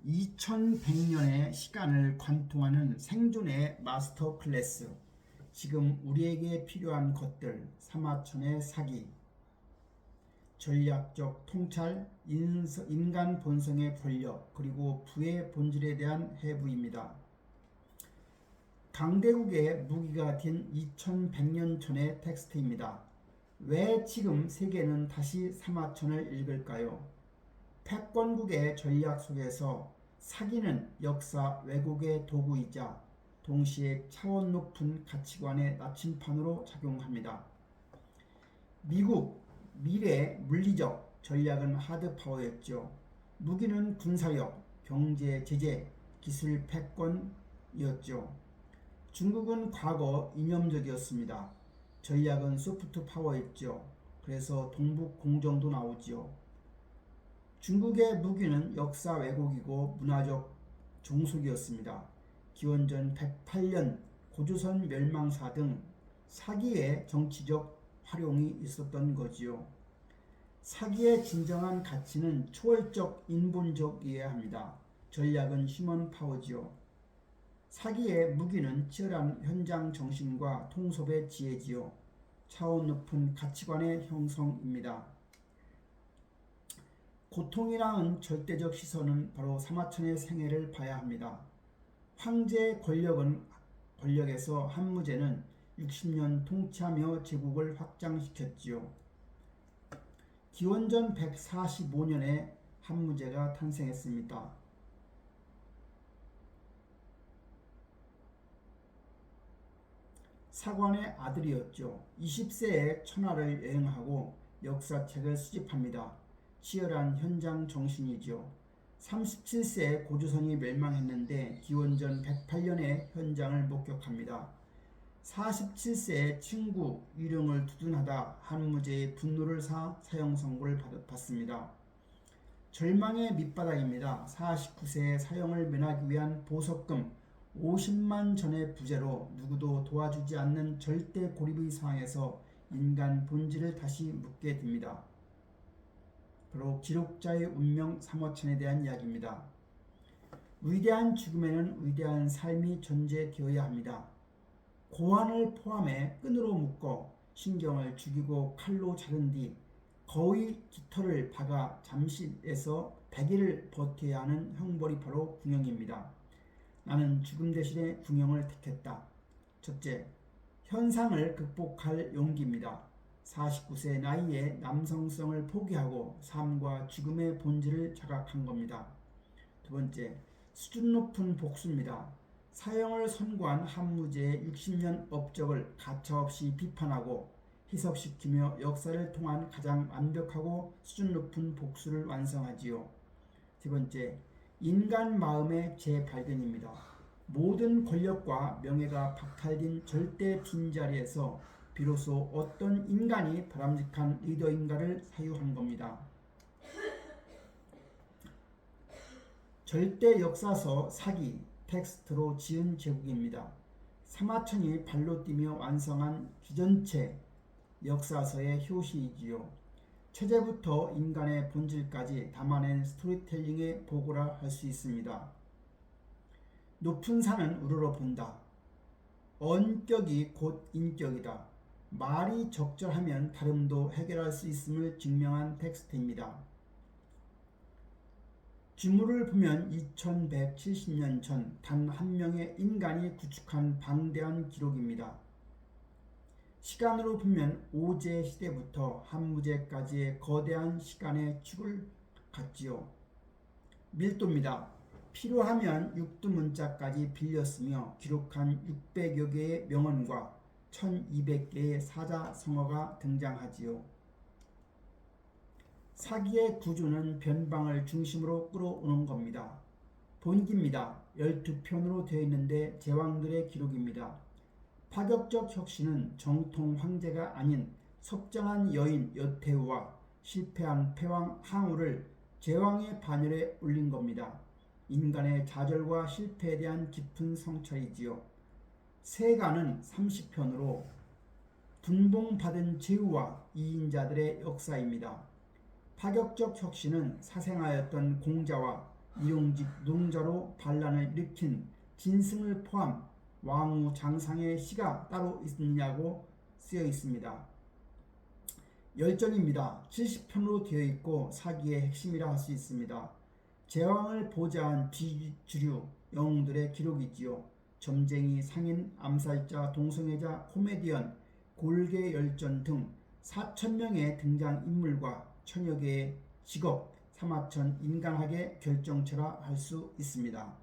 2100년의 시간을 관통하는 생존의 마스터 클래스. 지금 우리에게 필요한 것들, 사마천의 사기, 전략적 통찰, 인간 본성의 권력, 그리고 부의 본질에 대한 해부입니다. 강대국의 무기가 된 2100년 전의 텍스트입니다. 왜 지금 세계는 다시 사마천을 읽을까요? 패권국의 전략 속에서 사기는 역사 왜곡의 도구이자 동시에 차원 높은 가치관의 나침판으로 작용합니다. 미국 미래 물리적 전략은 하드파워였죠. 무기는 군사력, 경제 제재, 기술 패권이었죠. 중국은 과거 이념적이었습니다. 전략은 소프트 파워였죠. 그래서 동북 공정도 나오지요. 중국의 무기는 역사 왜곡이고 문화적 종속이었습니다. 기원전 108년 고조선 멸망사 등 사기의 정치적 활용이 있었던 거지요. 사기의 진정한 가치는 초월적 인본적이어야 합니다. 전략은 휴먼 파워지요. 사기의 무기는 치열한 현장 정신과 통섭의 지혜지요. 차원 높은 가치관의 형성입니다. 고통이라는 절대적 시선은 바로 사마천의 생애를 봐야 합니다. 황제의 권력에서 한무제는 60년 통치하며 제국을 확장시켰지요. 기원전 145년에 한무제가 탄생했습니다. 사관의 아들이었죠. 20세에 천하를 여행하고 역사책을 수집합니다. 치열한 현장 정신이죠. 37세에 고조선이 멸망했는데 기원전 108년에 현장을 목격합니다. 47세에 친구 유령을 두둔하다 한무제의 분노를 사형 선고를 받습니다. 절망의 밑바닥입니다. 49세에 사형을 면하기 위한 보석금 50만 전의 부재로 누구도 도와주지 않는 절대 고립의 상황에서 인간 본질을 다시 묻게 됩니다. 바로 기록자의 운명 사마천에 대한 이야기입니다. 위대한 죽음에는 위대한 삶이 존재되어야 합니다. 고환을 포함해 끈으로 묶어 신경을 죽이고 칼로 자른 뒤 거의 깃털을 박아 잠실에서 100일을 버텨야 하는 형벌이 바로 궁형입니다. 나는 죽음 대신에 궁형을 택했다. 첫째, 현상을 극복할 용기입니다. 49세 나이에 남성성을 포기하고 삶과 죽음의 본질을 자각한 겁니다. 두 번째, 수준 높은 복수입니다. 사형을 선고한 한무제의 60년 업적을 가차없이 비판하고 희석시키며 역사를 통한 가장 완벽하고 수준 높은 복수를 완성하지요. 세 번째, 인간 마음의 재발견입니다. 모든 권력과 명예가 박탈된 절대 빈자리에서 비로소 어떤 인간이 바람직한 리더인가를 사유한 겁니다. 절대 역사서 사기 텍스트로 지은 제국입니다. 사마천이 발로 뛰며 완성한 기전체 역사서의 효시이지요. 체제부터 인간의 본질까지 담아낸 스토리텔링의 보고라 할 수 있습니다. 높은 산은 우러러 본다. 언격이 곧 인격이다. 말이 적절하면 다름도 해결할 수 있음을 증명한 텍스트입니다. 주물을 보면 2170년 전 단 한 명의 인간이 구축한 방대한 기록입니다. 시간으로 보면 오제 시대부터 한무제까지의 거대한 시간의 축을 갖지요. 밀도입니다. 필요하면 육두문자까지 빌렸으며 기록한 600여 개의 명언과 1200개의 사자성어가 등장하지요. 사기의 구조는 변방을 중심으로 끌어오는 겁니다. 본기입니다. 12편으로 되어 있는데 제왕들의 기록입니다. 파격적 혁신은 정통 황제가 아닌 섭정한 여인 여태우와 실패한 패왕 항우를 제왕의 반열에 올린 겁니다. 인간의 좌절과 실패에 대한 깊은 성찰이지요. 세가는 30편으로 분봉받은 제후와 이인자들의 역사입니다. 파격적 혁신은 사생하였던 공자와 일용직 노동자로 반란을 일으킨 진승을 포함 왕후 장상의 시가 따로 있느냐고 쓰여 있습니다. 열전입니다. 70편으로 되어 있고 사기의 핵심이라 할 수 있습니다. 제왕을 보좌한 비주류 영웅들의 기록이지요. 점쟁이, 상인, 암살자, 동성애자, 코미디언, 골계 열전 등 4,000명의 등장인물과 천여 개의 직업, 사마천 인간학의 결정체라 할 수 있습니다.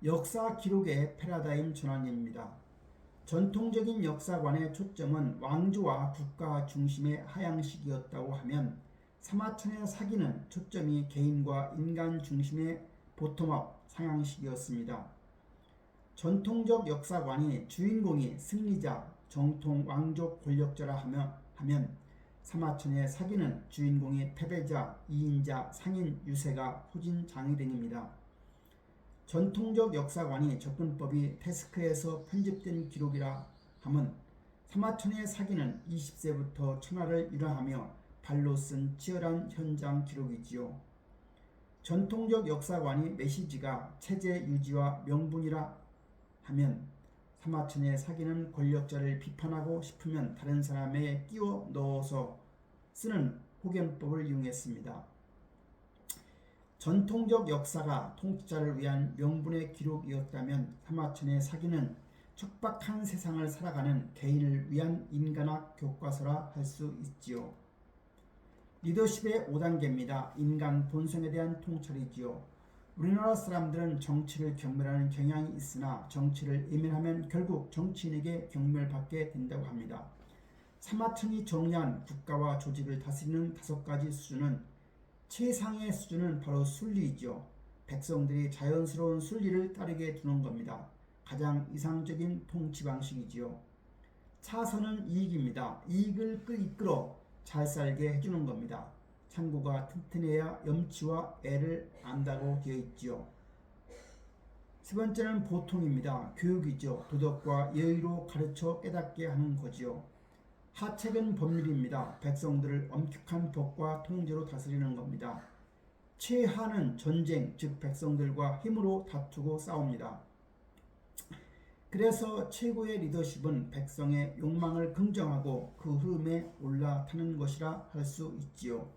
역사 기록의 패러다임 전환입니다. 전통적인 역사관의 초점은 왕조와 국가 중심의 하향식이었다고 하면 사마천의 사기는 초점이 개인과 인간 중심의 보텀업 상향식이었습니다. 전통적 역사관이 주인공이 승리자, 정통 왕족 권력자라 하면 사마천의 사기는 주인공이 패배자, 이인자, 상인, 유세가 후진장이 등입니다. 전통적 역사관이 접근법이 테스크에서 편집된 기록이라 함은 사마천의 사기는 20세부터 천하를 유랑하며 발로 쓴 치열한 현장 기록이지요. 전통적 역사관이 메시지가 체제 유지와 명분이라 하면 사마천의 사기는 권력자를 비판하고 싶으면 다른 사람에 끼워 넣어서 쓰는 혹연법을 이용했습니다. 전통적 역사가 통치자를 위한 명분의 기록이었다면 사마천의 사기는 척박한 세상을 살아가는 개인을 위한 인간학 교과서라 할 수 있지요. 리더십의 5단계입니다. 인간 본성에 대한 통찰이지요. 우리나라 사람들은 정치를 경멸하는 경향이 있으나 정치를 외면하면 결국 정치인에게 경멸받게 된다고 합니다. 사마천이 정리한 국가와 조직을 다스리는 5가지 수준은 최상의 수준은 바로 순리이죠. 백성들이 자연스러운 순리를 따르게 두는 겁니다. 가장 이상적인 통치 방식이지요. 차선은 이익입니다. 이익을 이끌어 잘 살게 해주는 겁니다. 창고가 튼튼해야 염치와 애를 안다고 되어 있지요. 세 번째는 보통입니다. 교육이죠. 도덕과 예의로 가르쳐 깨닫게 하는 거지요. 하책은 법률입니다. 백성들을 엄격한 법과 통제로 다스리는 겁니다. 최하는 전쟁, 즉 백성들과 힘으로 다투고 싸웁니다. 그래서 최고의 리더십은 백성의 욕망을 긍정하고 그 흐름에 올라타는 것이라 할 수 있지요.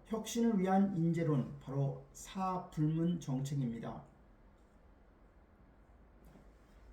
혁신을 위한 인재론, 바로 사불문 정책입니다.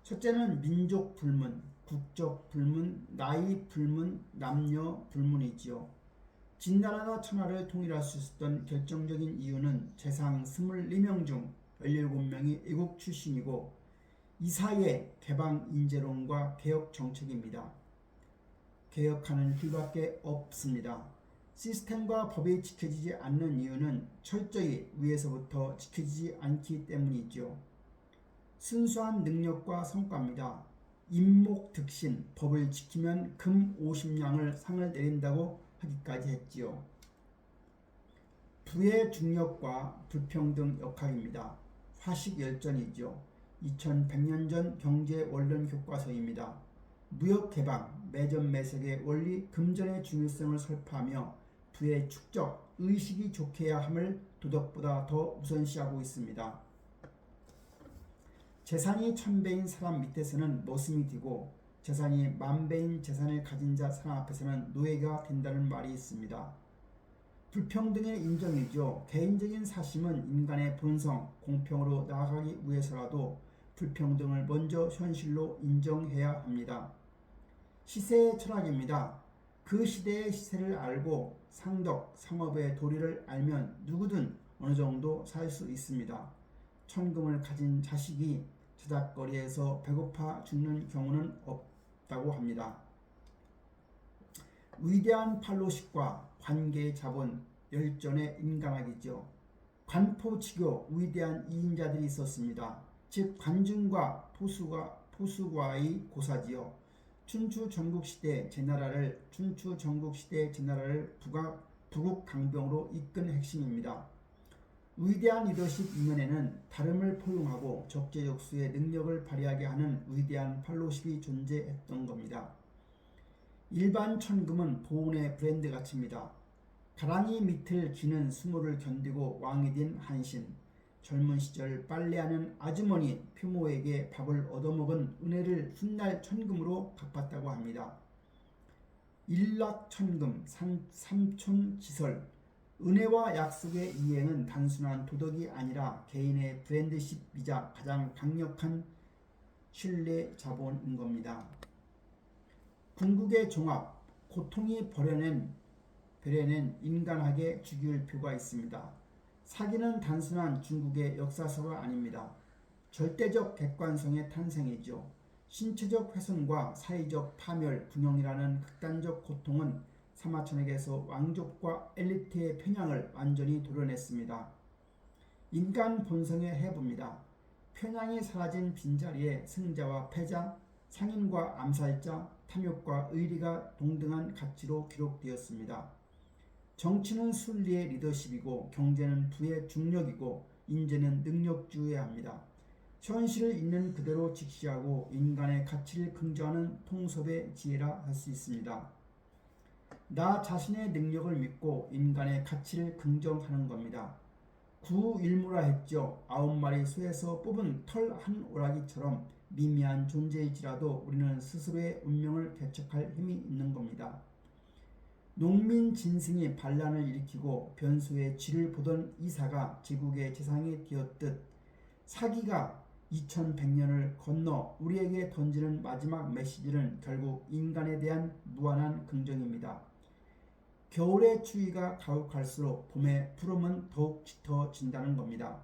첫째는 민족 불문, 국적 불문, 나이 불문, 남녀 불문이지요. 진나라나 천하를 통일할 수 있었던 결정적인 이유는 재상 24명 중 17명이 애국 출신이고 이 사이에 개방 인재론과 개혁 정책입니다. 개혁하는 길밖에 없습니다. 시스템과 법이 지켜지지 않는 이유는 철저히 위에서부터 지켜지지 않기 때문이죠. 순수한 능력과 성과입니다. 임목득신, 법을 지키면 금 50냥을 상을 내린다고 하기까지 했지요. 부의 중력과 불평등 역학입니다. 화식열전이죠. 2100년 전 경제원론 교과서입니다. 무역개방, 매점매색의 원리, 금전의 중요성을 설파하며 부의 축적, 의식이 좋게야 함을 도덕보다 더 우선시하고 있습니다. 재산이 1000배인 사람 밑에서는 머슴이 되고 재산이 10,000배인 재산을 가진 사람 앞에서는 노예가 된다는 말이 있습니다. 불평등의 인정이죠. 개인적인 사심은 인간의 본성, 공평으로 나아가기 위해서라도 불평등을 먼저 현실로 인정해야 합니다. 시세의 철학입니다. 그 시대의 시세를 알고 상덕, 상업의 도리를 알면 누구든 어느 정도 살 수 있습니다. 천금을 가진 자식이 저작거리에서 배고파 죽는 경우는 없다고 합니다. 위대한 팔로식과 관계의 자본, 열전의 인간학이죠. 관포치교 위대한 이인자들이 있었습니다. 즉 관중과 포수과의 고사지요. 춘추 전국시대 제나라를 부국 강병으로 이끈 핵심입니다. 위대한 리더십 이면에는 다름을 포용하고 적재적소의 능력을 발휘하게 하는 위대한 팔로십이 존재했던 겁니다. 일반 천금은 보온의 브랜드 가치입니다. 가랑이 밑을 기는 수모를 견디고 왕이 된 한신, 젊은 시절 빨래하는 아주머니 표모에게 밥을 얻어먹은 은혜를 훗날 천금으로 갚았다고 합니다. 일락천금, 삼촌지설, 은혜와 약속의 이행은 단순한 도덕이 아니라 개인의 브랜드십이자 가장 강력한 신뢰 자본인 겁니다. 궁극의 종합, 고통이 버려낸 인간학의 주기율표가 있습니다. 사기는 단순한 중국의 역사서가 아닙니다. 절대적 객관성의 탄생이죠. 신체적 훼손과 사회적 파멸, 분영이라는 극단적 고통은 사마천에게서 왕족과 엘리트의 편향을 완전히 도려냈습니다. 인간 본성의 해부입니다. 편향이 사라진 빈자리에 승자와 패자, 상인과 암살자, 탐욕과 의리가 동등한 가치로 기록되었습니다. 정치는 순리의 리더십이고 경제는 부의 중력이고 인재는 능력주여야 합니다. 현실을 있는 그대로 직시하고 인간의 가치를 긍정하는 통섭의 지혜라 할 수 있습니다. 나 자신의 능력을 믿고 인간의 가치를 긍정하는 겁니다. 구일무라 했죠. 9마리 소에서 뽑은 털 한 오라기처럼 미미한 존재일지라도 우리는 스스로의 운명을 개척할 힘이 있는 겁니다. 농민 진승이 반란을 일으키고 변수의 쥐를 보던 이사가 제국의 재상이 되었듯 사기가 2100년을 건너 우리에게 던지는 마지막 메시지는 결국 인간에 대한 무한한 긍정입니다. 겨울의 추위가 가혹할수록 봄의 푸름은 더욱 짙어진다는 겁니다.